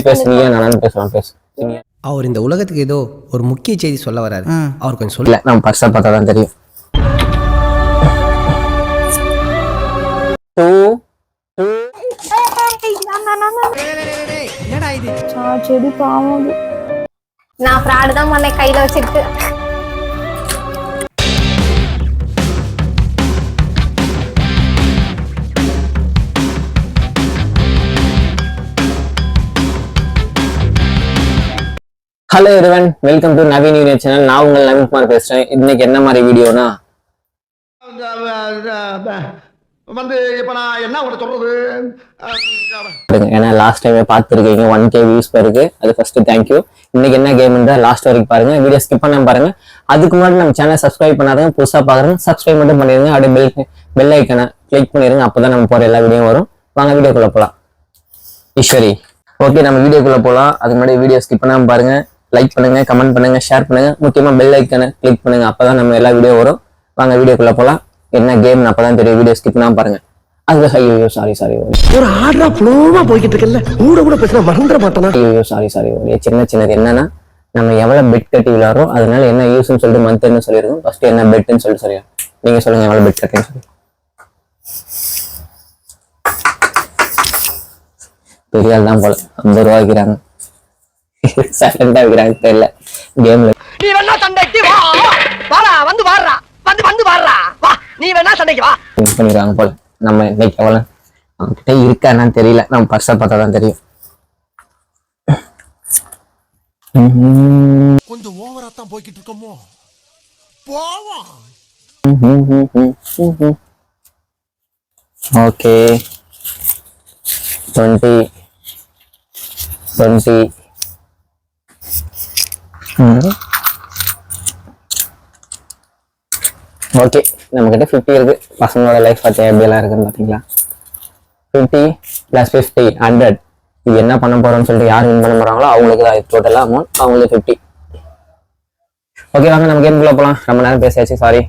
பேசுறீங்க நானும் பேசுவேன் பேசு. அவர் இந்த உலகத்துக்கு ஏதோ ஒரு முக்கிய செய்தி சொல்ல வராரு. அவர் கொஞ்சம் சொல்ல. நம்ம பர்ஸை பார்த்தா தான் தெரியும். செடி பாவம். நான் ஃப்ராட் தான் பண்ணேன் கையில வச்சுட்டு. Hello everyone, welcome to Naveen யூனியர் channel. நான் உங்கள் நவீன்குமார் பேசுறேன். இன்னைக்கு என்ன மாதிரி வீடியோனா வந்து இப்ப நான் என்ன உங்களுக்கு சொல்றது, ஏன்னா லாஸ்ட் டைமே பார்த்துருக்கீங்க 1K வியூஸ் இருக்கு. அது ஃபர்ஸ்ட் தேங்க்யூ. இன்னைக்கு என்ன கேம்ன்றா லாஸ்ட் வரைக்கும் பாருங்க, வீடியோ ஸ்கிப் பண்ண பாருங்க. அதுக்கு முன்னாடி நம்ம சேனல் சப்ஸ்கிரைப் பண்ணாருங்க, புதுசா பாக்குறேன் சப்ஸ்கிரைப் மட்டும் பண்ணிருங்க. அப்படியே பெல் ஐக்கனை கிளிக் பண்ணிருங்க, அப்பதான் நம்ம போற எல்லா வீடியோ வரும். வாங்க வீடியோக்குள்ள போலாம். ஈஸ்வரி, ஓகே நம்ம வீடியோக்குள்ள போலாம். அதுக்கு முன்னாடி வீடியோ ஸ்கிப் பண்ணாம பாருங்க, லைக் பண்ணுங்க, கமெண்ட் பண்ணுங்க, ஷேர் பண்ணுங்க, முக்கியமா பெல் ஐக்கனை கிளிக் பண்ணுங்க, அப்பதான் நம்ம எல்லா வீடியோ வரும். வாங்க வீடியோக்குள்ள போலாம். என்ன கேம் அப்பதான் தெரியும், வீடியோ ஸ்கிப் பண்ணாம பாருங்க. அது ஐயோ சாரி ஒரு ஆர்டரா ஃப்ளோவா போய்கிட்டு இருக்கல, கூட பேச மறந்துட மாட்டேனா. ஐயோ சாரி சின்னது என்னன்னா, நம்ம எவ்வளவு பெட் கட்டி விளையாடுறோம், அதனால என்ன யூஸ்ன்னு சொல்லிட்டு மந்த்ன்னு சொல்லிருக்கோம். ஃபர்ஸ்ட் என்ன பெட்னு சொல்லிட்டு சொல்லிடுறோம். நீங்க சொல்லுங்க எவ்வளவு பெட் கட்டின்னு சொல்லி. பெரிய ஆள் தான் போல 50 ரூபா வைக்கிறாங்க, செகண்டா வைக்கிறாங்க தெரியல கேம்ல. நீ வேணா சண்டைக்கு வா, வாடா வந்து வாடா, வந்து வாடா, வா நீ வேணா சண்டைக்கு வா பண்ணிடுறாங்க போல. நம்ம இன்னைக்கு எவ்வளவு அவன்கிட்ட இருக்கான்னு தெரியல, நம்ம பர்ஸை பார்த்தா தான் தெரியும். கொஞ்சம் ஓவரா தான் போய்கிட்டு இருக்கோமோ, போவோம். ஓகே 20 ஓகே நம்ம கிட்ட 50 இருக்கு. பசங்களோட லைஃப் பார்த்து எப்படி எல்லாம் இருக்குன்னு பாத்தீங்களா. 50 + 50 100. இது என்ன பண்ண போறோம்னு சொல்லிட்டு யார் வின் பண்ண போறாங்களோ அவங்களுக்கு தான் டோட்டலா அமௌண்ட், அவங்களுக்கு 50. ஓகே வாங்க நம்ம கேம்குள்ள போலாம். ரொம்ப நேரம் பேசியாச்சு, சாரி.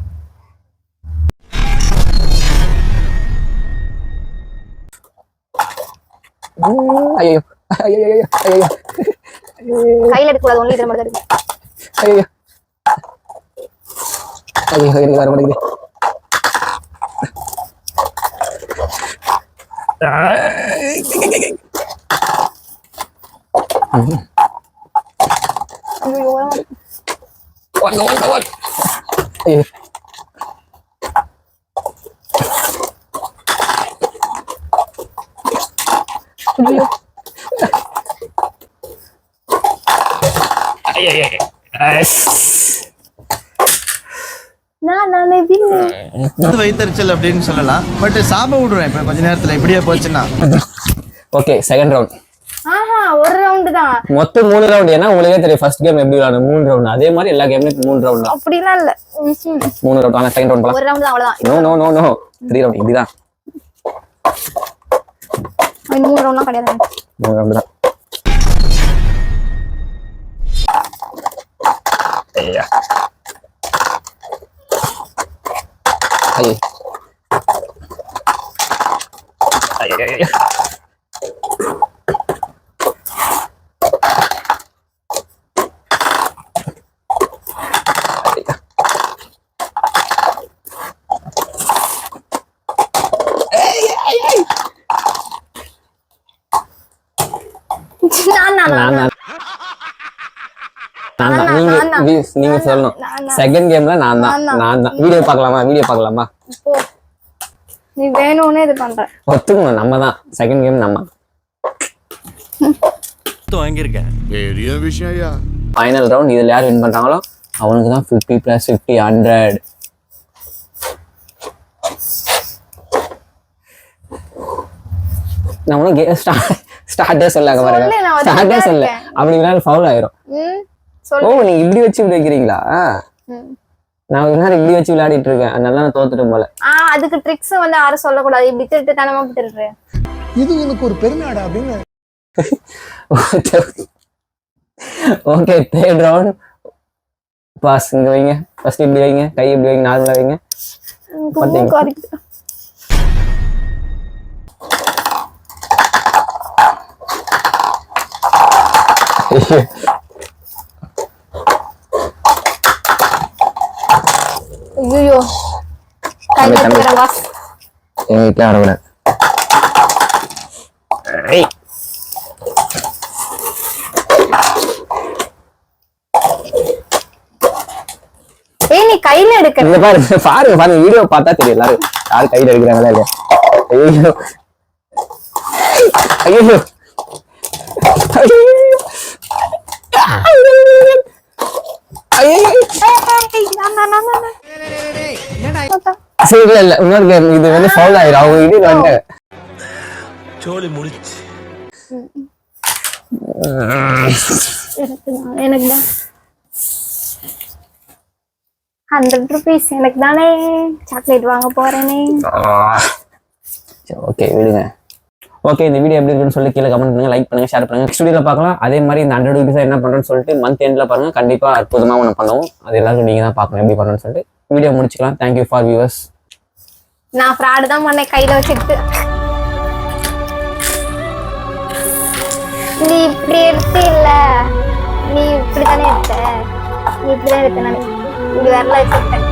ஐயோ கையில எடுக்க கூடாது, ஒன்லி இதுல மட்டும் இருக்கு. ஐயோ வர மாட்டேங்குது. ஐயோ வைத்தறிச்சல் அப்படின்னு சொல்லலாம், பட் சாப விடுறேன் இப்ப கொஞ்ச நேரத்துல இப்படியே போச்சுன்னா. Okay second round. ஒரு ரவுண்ட் தான், மொத்தம் 3 ரவுண்ட். ஏன்னா உங்களுக்கே தெரியும் ஃபர்ஸ்ட் கேம் எப்படி விளையாடணும், 3 ரவுண்ட். அதே மாதிரி எல்லா கேம்லயும் 3 ரவுண்ட் தான். அப்படிலாம் இல்ல, 3 ரவுண்ட். ஆனா செகண்ட் ரவுண்ட் போலாம். ஒரு ரவுண்ட் தான், அவ்வளவுதான். No 3 round. இப்படிதான் 3 ரவுண்ட்லாம் கிடையாது, 3 ரவுண்ட் தான். ஐயா ஐயோ ஐயோ நீங்க சொல்லணும். செகண்ட் கேம்ல நான் தான். வீடியோ பார்க்கலாமா? நீ வேணும்னே இது பண்ற. ஒத்துக்கணும், நம்ம தான் செகண்ட் கேம். நம்ம வாங்கியிருக்கேன், பெரிய விஷயம். Final round. இதுல யார் வின் பண்றாங்களோ அவனுக்கு தான் 50 + 50 100. நான் உனக்கு ஸ்டார்ட்டே சொல்லாங்க பாருங்க, ஸ்டார்ட்டே சொல்ல. அப்படின்னா ஃபவுல் ஆயிரும். ஓ நீங்க இப்படி வச்சு வைக்கிறீங்களா? நான் ஒரு நேரம் இப்படி வச்சு விளையாடிட்டு இருக்கேன், அதனால நான் தோத்துட்டேன் போல. அதுக்கு ட்ரிக்ஸ் வந்து யாரும் சொல்லக்கூடாது, இப்படி திருட்டு தனமா திருடுறேன். இது உனக்கு ஒரு பெருநாடா அப்படின்னு. Okay third round. பாஸ் இங்க வைங்க, ஃபர்ஸ்ட் இப்படி வைங்க, கை இப்படி வைங்க, நார்மலா வைங்க. ஐயோ கையில தம்பி. இருக்கிற வாஸ் எங்க வீட்டுல ஆடக்கூடாது. ஏய். ஏய் நீ கையில எடுக்கிற இங்க பாருங்க வீடியோ பார்த்தா தெரியும் எல்லாரும் யார் கையில எடுக்கிறாங்களா இல்லையா. ஐயோ ஐயோ சரி இல்ல இன்னொரு கேம் இது வந்து ஃபவுல் ஆயிரும். அவங்க இது வந்து எனக்கு தான் 100 rupees எனக்கு தானே சாக்லேட் வாங்க போறேனே. ஓகே விடுங்க. ஓகே இந்த வீடியோ எப்படி இருக்குன்னு சொல்லி கீழே கமெண்ட் பண்ணுங்க, லைக் பண்ணுங்க, ஷேர் பண்ணுங்க. நெக்ஸ்ட் வீடியோல பார்க்கலாம். அதே மாதிரி இந்த 100 rupees என்ன பண்றேன்னு சொல்லிட்டு மந்த் எண்ட்ல பாருங்க. கண்டிப்பா அற்புதமா ஒன்று பண்ணுவோம். அது எல்லாரும் நீங்க தான் பார்க்கணும் எப்படி பண்றேன்னு சொல்லிட்டு. வீடியோ முடிச்சுக்கலாம். Thank you for viewers. நான் ஃப்ராட் தான் பண்ணேன் கையில வச்சுட்டு. நீ இப்படி எடுத்து இல்ல, நீ இப்படித்தானே எடுத்த, நீ இப்படிதான் எடுத்த, நான் இப்படி வரல வச்சுட்டேன்.